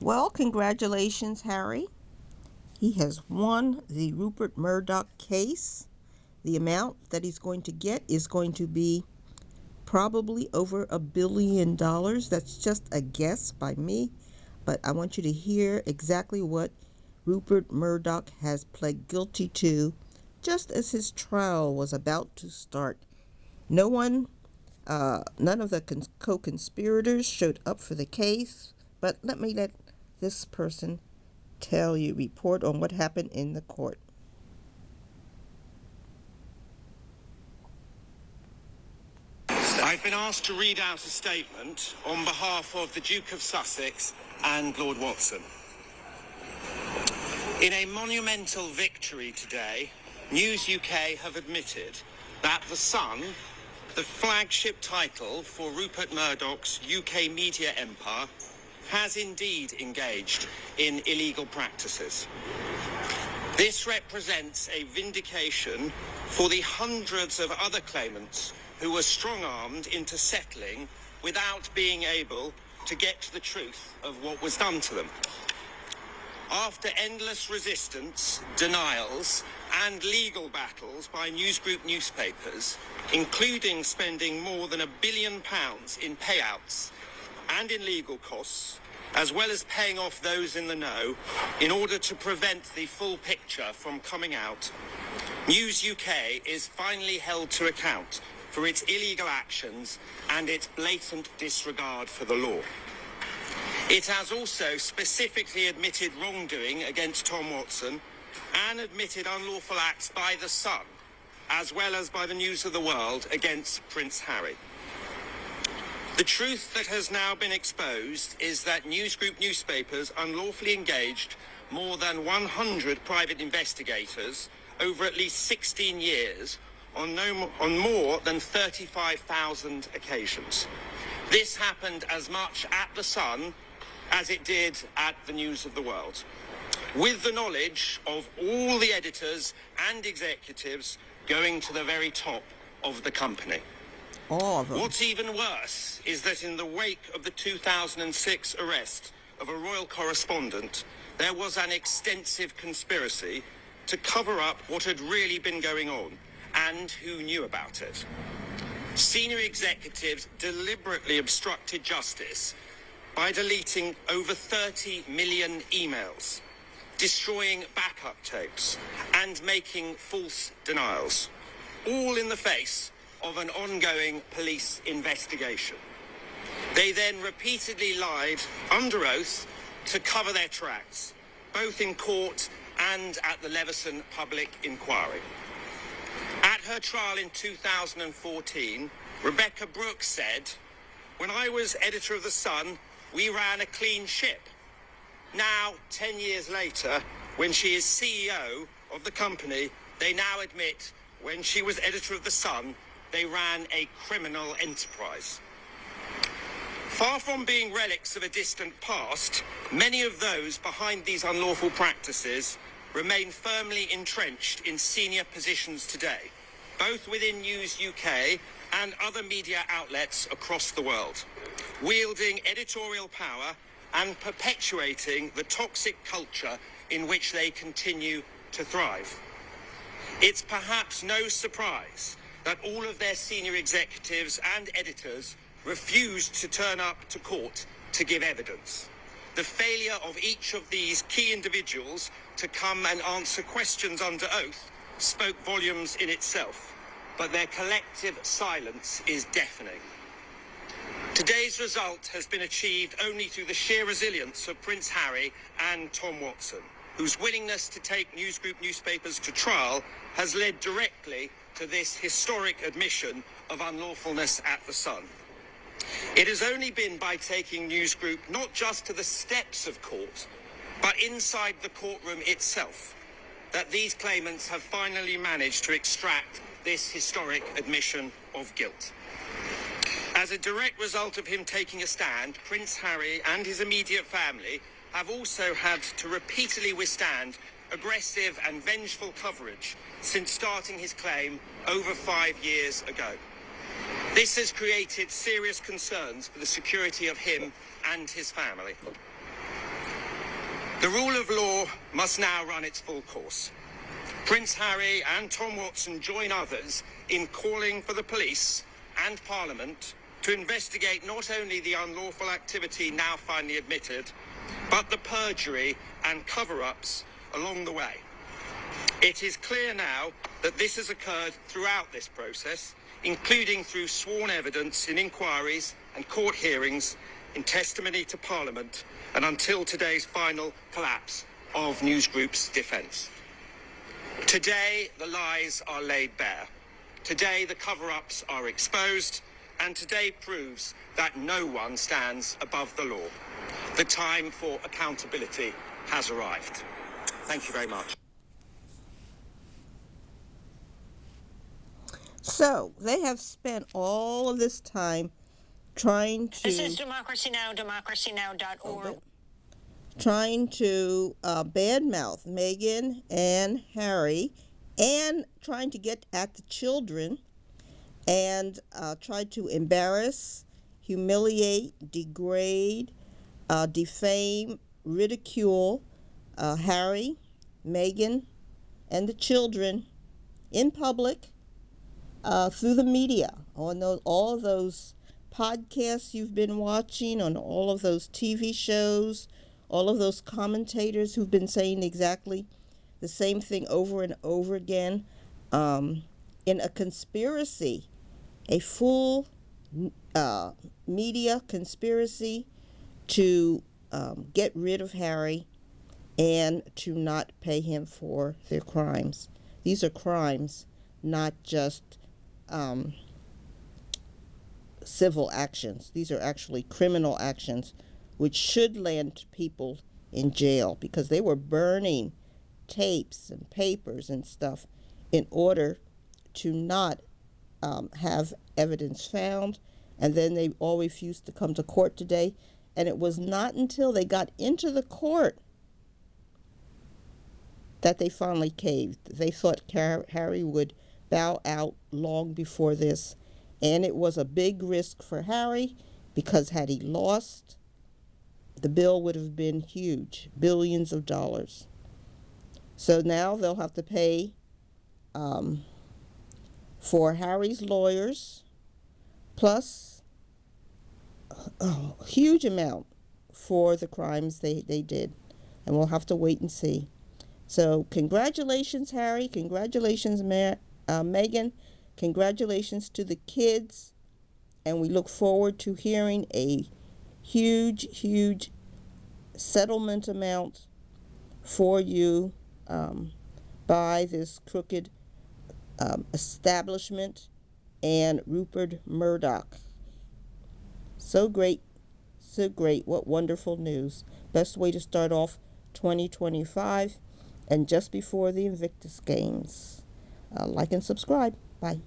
Well, congratulations, Harry. He has won the Rupert Murdock case. The amount that he's going to get is going to be probably over $1 billion. That's just a guess by me, but I want you to hear exactly what Rupert Murdock has pled guilty to just as his trial was about to start. None of the co-conspirators showed up for the case, but let this person report on what happened in the court. I've been asked to read out a statement on behalf of the Duke of Sussex and Lord Watson. In a monumental victory today, News UK have admitted that The Sun, the flagship title for Rupert Murdock's UK media empire, has indeed engaged in illegal practices. This represents a vindication for the hundreds of other claimants who were strong-armed into settling without being able to get to the truth of what was done to them. After endless resistance, denials, and legal battles by newsgroup newspapers, including spending more than £1 billion in payouts and in legal costs, as well as paying off those in the know in order to prevent the full picture from coming out, News UK is finally held to account for its illegal actions and its blatant disregard for the law. It has also specifically admitted wrongdoing against Tom Watson and admitted unlawful acts by The Sun, as well as by the News of the World against Prince Harry. The truth that has now been exposed is that newsgroup newspapers unlawfully engaged more than 100 private investigators over at least 16 years on more than 35,000 occasions. This happened as much at The Sun as it did at the News of the World, with the knowledge of all the editors and executives going to the very top of the company. All of them. What's even worse is that in the wake of the 2006 arrest of a royal correspondent, there was an extensive conspiracy to cover up what had really been going on and who knew about it. Senior executives deliberately obstructed justice by deleting over 30 million emails, destroying backup tapes, and making false denials, all in the face of an ongoing police investigation. They then repeatedly lied under oath to cover their tracks, both in court and at the Leveson public inquiry. At her trial in 2014, Rebecca Brooks said, "When I was editor of The Sun, we ran a clean ship." Now, 10 years later, when she is CEO of the company, they now admit when she was editor of The Sun, they ran a criminal enterprise. Far from being relics of a distant past, many of those behind these unlawful practices remain firmly entrenched in senior positions today, both within News UK and other media outlets across the world, wielding editorial power and perpetuating the toxic culture in which they continue to thrive. It's perhaps no surprise that all of their senior executives and editors refused to turn up to court to give evidence. The failure of each of these key individuals to come and answer questions under oath spoke volumes in itself, but their collective silence is deafening. Today's result has been achieved only through the sheer resilience of Prince Harry and Tom Watson, whose willingness to take newsgroup newspapers to trial has led directly to this historic admission of unlawfulness at The Sun. It has only been by taking newsgroup not just to the steps of court, but inside the courtroom itself, that these claimants have finally managed to extract this historic admission of guilt. As a direct result of him taking a stand, Prince Harry and his immediate family have also had to repeatedly withstand aggressive and vengeful coverage since starting his claim over 5 years ago. This has created serious concerns for the security of him and his family. The rule of law must now run its full course. Prince Harry and Tom Watson join others in calling for the police and Parliament to investigate not only the unlawful activity now finally admitted, but the perjury and cover-ups along the way. It is clear now that this has occurred throughout this process, including through sworn evidence in inquiries and court hearings, in testimony to Parliament, and until today's final collapse of Newsgroup's defence. Today, the lies are laid bare. Today, the cover-ups are exposed, and today proves that no one stands above the law. The time for accountability has arrived. Thank you very much. So they have spent all of this time trying to... This is Democracy Now!, democracynow.org. Trying to badmouth Meghan and Harry, and trying to get at the children, and try to embarrass, humiliate, degrade, defame, ridicule Harry, Meghan, and the children in public through the media, on all of those podcasts you've been watching, on all of those TV shows, all of those commentators who've been saying exactly the same thing over and over again, in a conspiracy, a full media conspiracy to get rid of Harry and to not pay him for their crimes. These are crimes, not just civil actions. These are actually criminal actions, which should land people in jail, because they were burning tapes and papers and stuff in order to not have evidence found. And then they all refused to come to court today. And it was not until they got into the court that they finally caved. They thought Harry would bow out long before this. And it was a big risk for Harry, because had he lost, the bill would have been huge, billions of dollars. So now they'll have to pay for Harry's lawyers, plus a huge amount for the crimes they did. And we'll have to wait and see. So congratulations, Harry. Congratulations, Meghan. Congratulations to the kids. And we look forward to hearing a huge settlement amount for you by this crooked establishment and Rupert Murdock. So great. What wonderful news. Best way to start off 2025, and just before the Invictus Games. Like and subscribe. Bye.